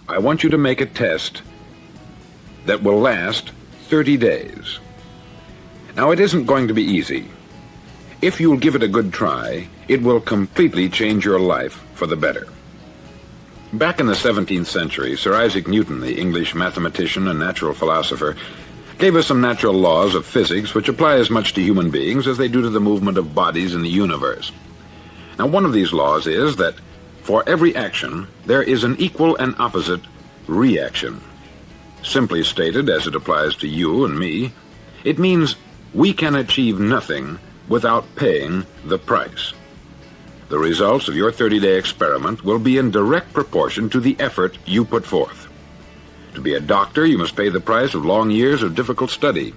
I want you to make a test that will last 30 days. Now, it isn't going to be easy. If you'll give it a good try, it will completely change your life for the better. Back in the 17th century, Sir Isaac Newton, the English mathematician and natural philosopher, gave us some natural laws of physics which apply as much to human beings as they do to the movement of bodies in the universe. Now, one of these laws is that for every action, there is an equal and opposite reaction. Simply stated, as it applies to you and me, it means we can achieve nothing without paying the price. The results of your 30-day experiment will be in direct proportion to the effort you put forth. To be a doctor, you must pay the price of long years of difficult study.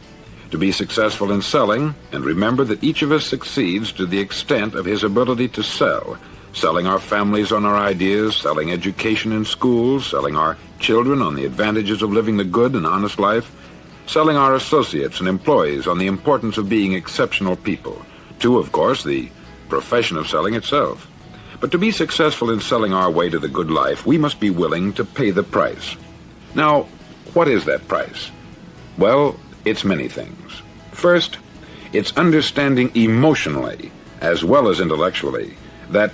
To be successful in selling, and remember that each of us succeeds to the extent of his ability to sell, selling our families on our ideas, selling education in schools, selling our children on the advantages of living the good and honest life, selling our associates and employees on the importance of being exceptional people, to, of course, the profession of selling itself. But to be successful in selling our way to the good life, we must be willing to pay the price. Now, what is that price? Well, it's many things. First, it's understanding emotionally, as well as intellectually, that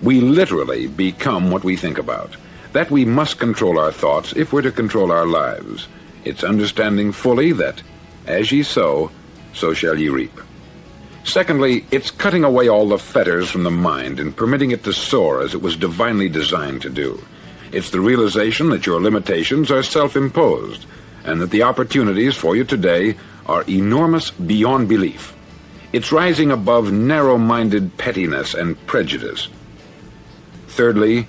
we literally become what we think about, that we must control our thoughts if we're to control our lives. It's understanding fully that, as ye sow, so shall ye reap. Secondly, it's cutting away all the fetters from the mind and permitting it to soar as it was divinely designed to do. It's the realization that your limitations are self-imposed, and that the opportunities for you today are enormous beyond belief. It's rising above narrow-minded pettiness and prejudice. Thirdly,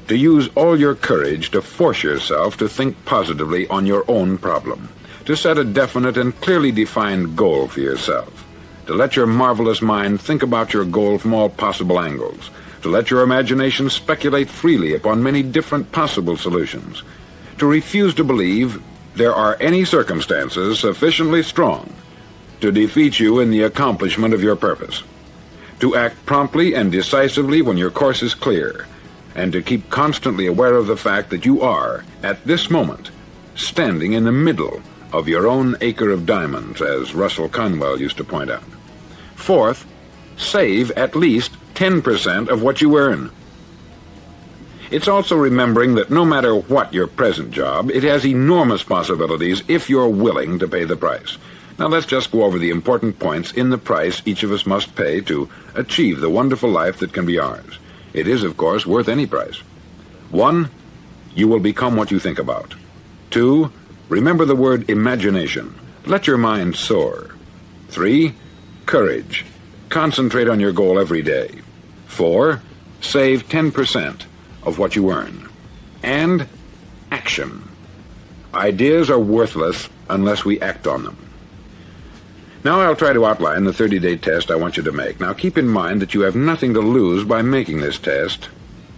to use all your courage to force yourself to think positively on your own problem, to set a definite and clearly defined goal for yourself, to let your marvelous mind think about your goal from all possible angles, to let your imagination speculate freely upon many different possible solutions, to refuse to believe there are any circumstances sufficiently strong to defeat you in the accomplishment of your purpose, to act promptly and decisively when your course is clear, and to keep constantly aware of the fact that you are, at this moment, standing in the middle of your own acre of diamonds, as Russell Conwell used to point out. Fourth, save at least 10% of what you earn. It's also remembering that no matter what your present job, it has enormous possibilities if you're willing to pay the price. Now let's just go over the important points in the price each of us must pay to achieve the wonderful life that can be ours. It is, of course, worth any price. 1, you will become what you think about. 2, remember the word imagination. Let your mind soar. 3, courage. Concentrate on your goal every day. 4, save 10% of what you earn. And action. Ideas are worthless unless we act on them. Now I'll try to outline the 30-day test I want you to make. Now keep in mind that you have nothing to lose by making this test,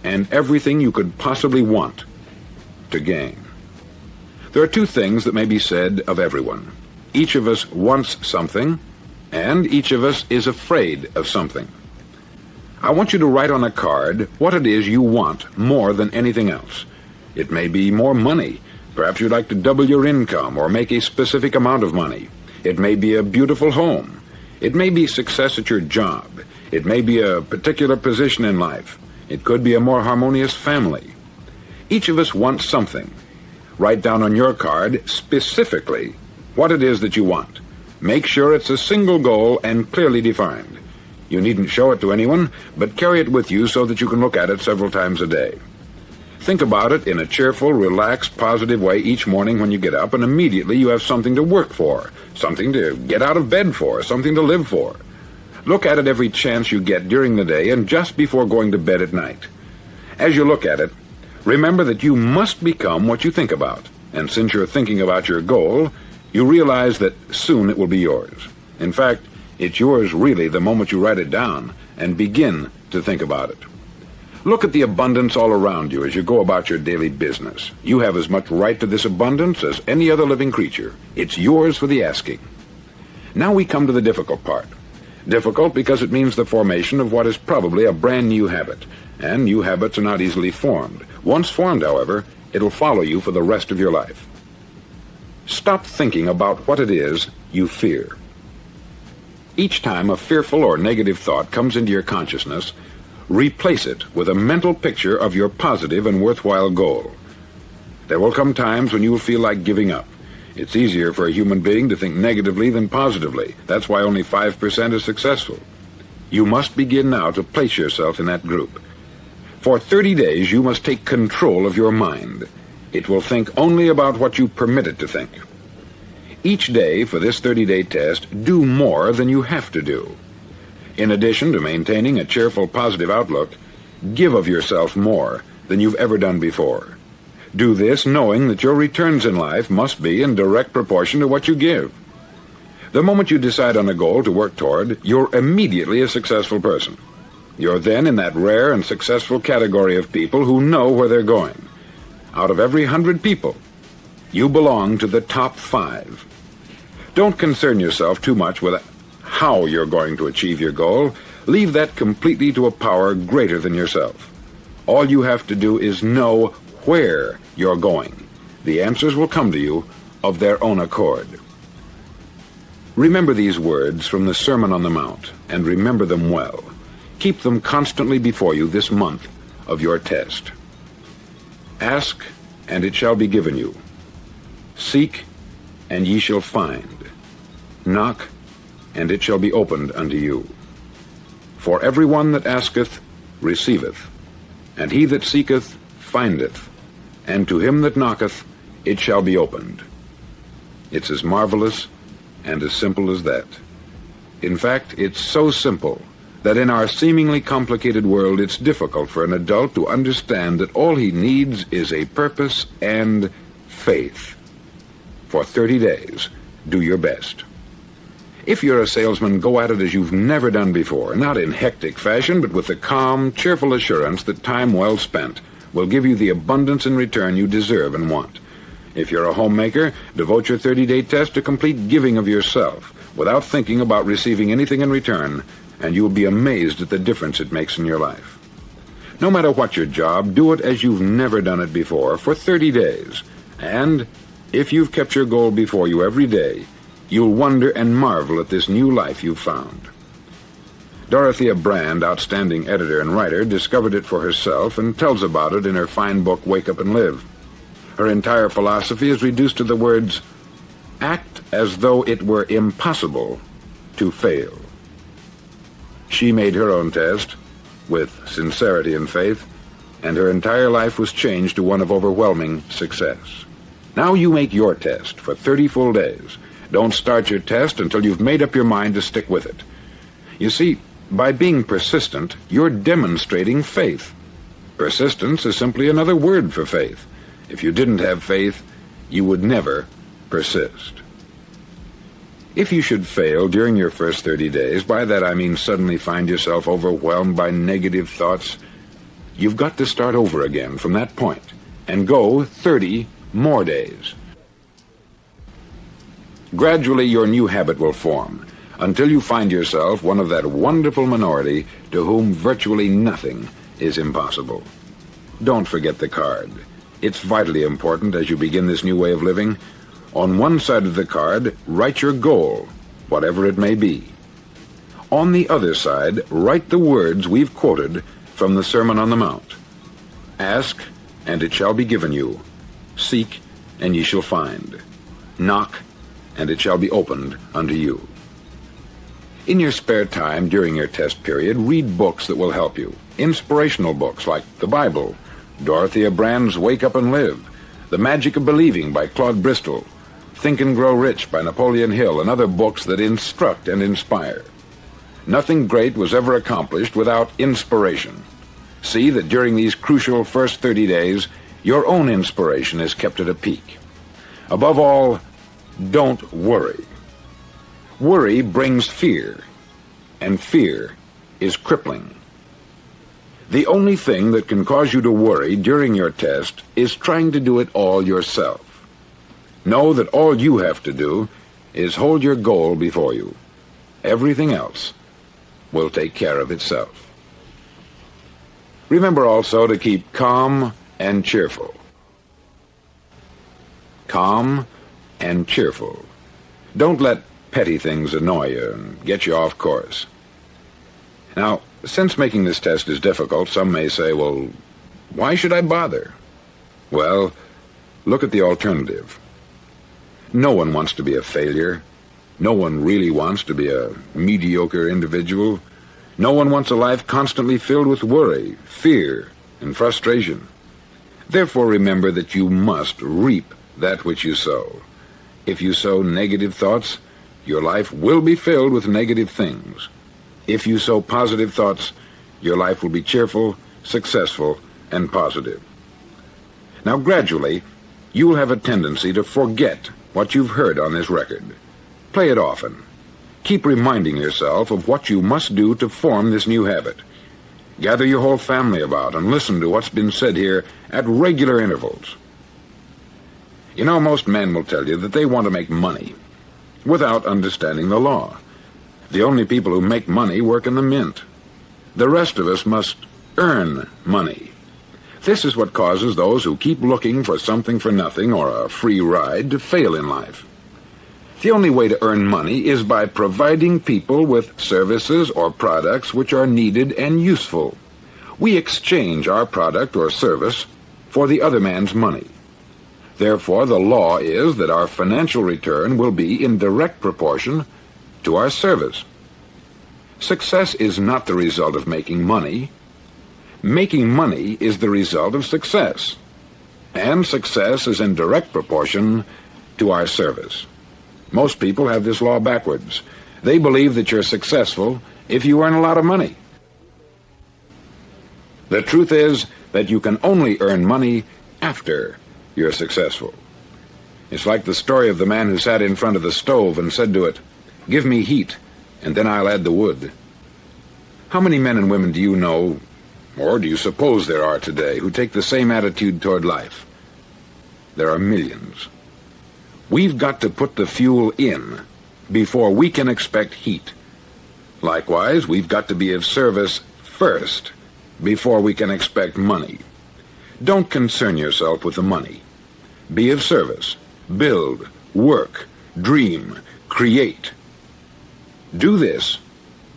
and everything you could possibly want to gain. There are 2 things that may be said of everyone. Each of us wants something, and each of us is afraid of something. I want you to write on a card what it is you want more than anything else. It may be more money. Perhaps you'd like to double your income or make a specific amount of money. It may be a beautiful home. It may be success at your job. It may be a particular position in life. It could be a more harmonious family. Each of us wants something. Write down on your card specifically what it is that you want. Make sure it's a single goal and clearly defined. You needn't show it to anyone, but carry it with you so that you can look at it several times a day. Think about it in a cheerful, relaxed, positive way each morning when you get up, and immediately you have something to work for, something to get out of bed for, something to live for. Look at it every chance you get during the day and just before going to bed at night. As you look at it, remember that you must become what you think about, and since you're thinking about your goal, you realize that soon it will be yours. In fact, it's yours really the moment you write it down and begin to think about it. Look at the abundance all around you as you go about your daily business. You have as much right to this abundance as any other living creature. It's yours for the asking. Now we come to the difficult part. Difficult because it means the formation of what is probably a brand new habit, and new habits are not easily formed. Once formed, however, It'll follow you for the rest of your life. Stop thinking about what it is you fear. Each time a fearful or negative thought comes into your consciousness, replace it with a mental picture of your positive and worthwhile goal. There will come times when you will feel like giving up. It's easier for a human being to think negatively than positively. That's why only 5% is successful. You must begin now to place yourself in that group. For 30 days, you must take control of your mind. It will think only about what you permit it to think. Each day for this 30-day test, do more than you have to do. In addition to maintaining a cheerful, positive outlook, give of yourself more than you've ever done before. Do this knowing that your returns in life must be in direct proportion to what you give. The moment you decide on a goal to work toward, you're immediately a successful person. You're then in that rare and successful category of people who know where they're going. Out of every 100 people, you belong to the top 5. Don't concern yourself too much with how you're going to achieve your goal. Leave that completely to a power greater than yourself. All you have to do is know where you're going. The answers will come to you of their own accord. Remember these words from the Sermon on the Mount, and remember them well. Keep them constantly before you this month of your test. Ask, and it shall be given you. Seek, and ye shall find. Knock, and it shall be opened unto you. For every one that asketh receiveth, and he that seeketh findeth, and to him that knocketh it shall be opened. It's as marvelous and as simple as that. In fact, it's so simple that in our seemingly complicated world it's difficult for an adult to understand that all he needs is a purpose and faith. For 30 days, do your best. If you're a salesman, go at it as you've never done before, not in hectic fashion, but with the calm, cheerful assurance that time well spent will give you the abundance in return you deserve and want. If you're a homemaker, devote your 30-day test to complete giving of yourself without thinking about receiving anything in return, and you'll be amazed at the difference it makes in your life. No matter what your job, do it as you've never done it before for 30 days. And if you've kept your goal before you every day, you'll wonder and marvel at this new life you've found. Dorothea Brand, outstanding editor and writer, discovered it for herself and tells about it in her fine book, Wake Up and Live. Her entire philosophy is reduced to the words, act as though it were impossible to fail. She made her own test with sincerity and faith, and her entire life was changed to one of overwhelming success. Now you make your test for 30 full days. Don't start your test until you've made up your mind to stick with it. You see, by being persistent, you're demonstrating faith. Persistence is simply another word for faith. If you didn't have faith, you would never persist. If you should fail during your first 30 days, by that I mean suddenly find yourself overwhelmed by negative thoughts, you've got to start over again from that point and go 30 more days. Gradually your new habit will form until you find yourself one of that wonderful minority to whom virtually nothing is impossible. Don't forget the card. It's vitally important as you begin this new way of living. On one side of the card, write your goal, whatever it may be. On the other side, write the words we've quoted from the Sermon on the Mount. Ask, and it shall be given you. Seek, and ye shall find. Knock, and it shall be opened unto you. In your spare time during your test period, read books that will help you. Inspirational books like the Bible, Dorothea Brand's Wake Up and Live, The Magic of Believing by Claude Bristol, Think and Grow Rich by Napoleon Hill, and other books that instruct and inspire. Nothing great was ever accomplished without inspiration. See that during these crucial first 30 days, your own inspiration is kept at a peak. Above all, don't worry. Worry brings fear, and fear is crippling. The only thing that can cause you to worry during your test is trying to do it all yourself. Know that all you have to do is hold your goal before you. Everything else will take care of itself. Remember also to keep calm and cheerful. calm, and cheerful. Don't let petty things annoy you and get you off course. Now, since making this test is difficult, some may say, well, why should I bother? Well, look at the alternative. No one wants to be a failure. No one really wants to be a mediocre individual. No one wants a life constantly filled with worry, fear, and frustration. Therefore, remember that you must reap that which you sow. If you sow negative thoughts, your life will be filled with negative things. If you sow positive thoughts, your life will be cheerful, successful, and positive. Now, gradually, you will have a tendency to forget what you've heard on this record. Play it often. Keep reminding yourself of what you must do to form this new habit. Gather your whole family about and listen to what's been said here at regular intervals. You know, most men will tell you that they want to make money without understanding the law. The only people who make money work in the mint. The rest of us must earn money. This is what causes those who keep looking for something for nothing or a free ride to fail in life. The only way to earn money is by providing people with services or products which are needed and useful. We exchange our product or service for the other man's money. Therefore, the law is that our financial return will be in direct proportion to our service. Success is not the result of making money. Making money is the result of success. And success is in direct proportion to our service. Most people have this law backwards. They believe that you're successful if you earn a lot of money. The truth is that you can only earn money after you're successful. It's like the story of the man who sat in front of the stove and said to it, "Give me heat, and then I'll add the wood." How many men and women do you know, or do you suppose there are today, who take the same attitude toward life? There are millions. We've got to put the fuel in before we can expect heat. Likewise, we've got to be of service first before we can expect money. Don't concern yourself with the money. Be of service. Build, work, dream, create. Do this,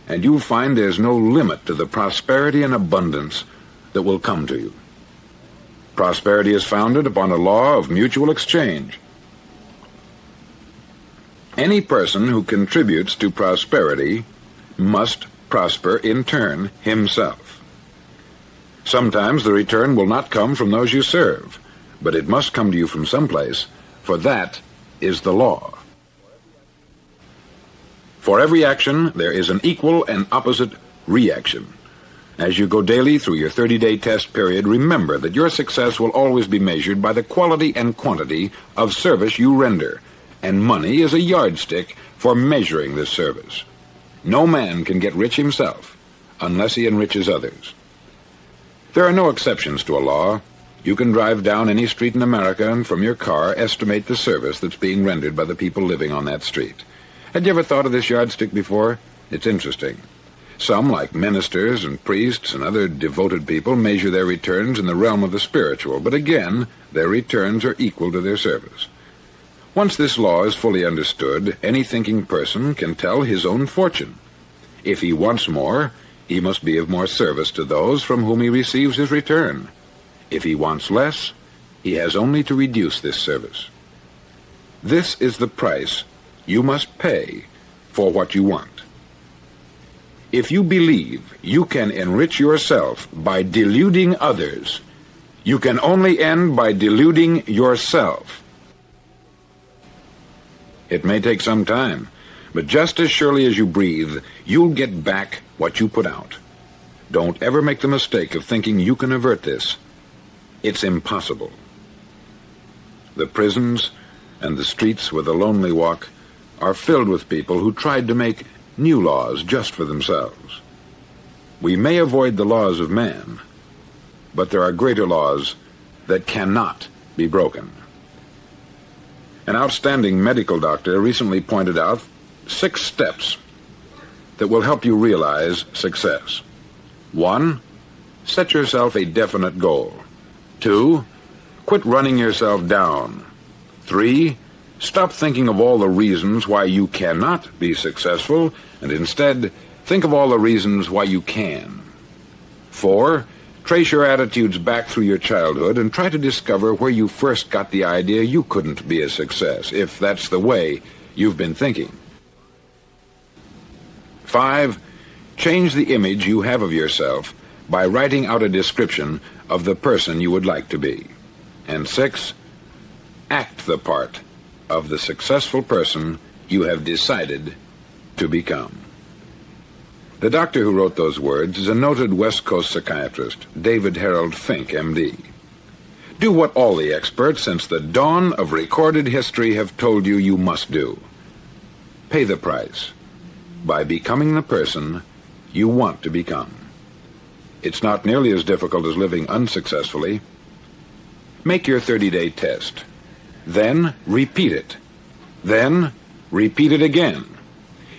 and you'll find there's no limit to the prosperity and abundance that will come to you. Prosperity is founded upon a law of mutual exchange. Any person who contributes to prosperity must prosper in turn himself. Sometimes the return will not come from those you serve, but it must come to you from someplace, for that is the law. For every action, there is an equal and opposite reaction. As you go daily through your 30-day test period, remember that your success will always be measured by the quality and quantity of service you render, and money is a yardstick for measuring this service. No man can get rich himself unless he enriches others. There are no exceptions to a law. You can drive down any street in America and from your car estimate the service that's being rendered by the people living on that street. Had you ever thought of this yardstick before? It's interesting. Some, like ministers and priests and other devoted people, measure their returns in the realm of the spiritual, but again, their returns are equal to their service. Once this law is fully understood, any thinking person can tell his own fortune. If he wants more, he must be of more service to those from whom he receives his return. If he wants less, he has only to reduce this service. This is the price you must pay for what you want. If you believe you can enrich yourself by deluding others, you can only end by deluding yourself. It may take some time, but just as surely as you breathe, you'll get back what you put out. Don't ever make the mistake of thinking you can avert this. It's impossible. The prisons and the streets where the lonely walk are filled with people who tried to make new laws just for themselves. We may avoid the laws of man, but there are greater laws that cannot be broken. An outstanding medical doctor recently pointed out 6 steps that will help you realize success. 1, set yourself a definite goal. 2, quit running yourself down. 3. Stop thinking of all the reasons why you cannot be successful, and instead think of all the reasons why you can. 4. Trace your attitudes back through your childhood and try to discover where you first got the idea you couldn't be a success, if that's the way you've been thinking. 5. Change the image you have of yourself by writing out a description of the person you would like to be. And 6. Act the part of the successful person you have decided to become. The doctor who wrote those words is a noted West Coast psychiatrist, David Harold Fink, M.D. Do what all the experts since the dawn of recorded history have told you you must do. Pay the price by becoming the person you want to become. It's not nearly as difficult as living unsuccessfully. Make your 30-day test. Then repeat it. Then repeat it again.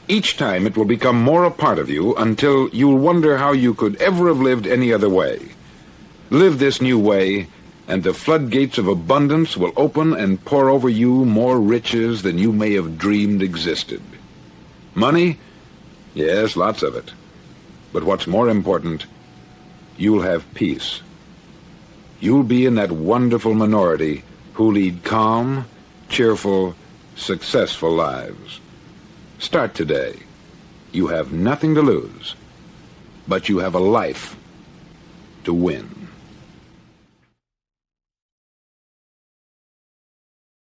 Each time it will become more a part of you until you'll wonder how you could ever have lived any other way. Live this new way, and the floodgates of abundance will open and pour over you more riches than you may have dreamed existed. Money? Yes, lots of it. But what's more important, you'll have peace. You'll be in that wonderful minority who lead calm, cheerful, successful lives. Start today. You have nothing to lose, but you have a life to win.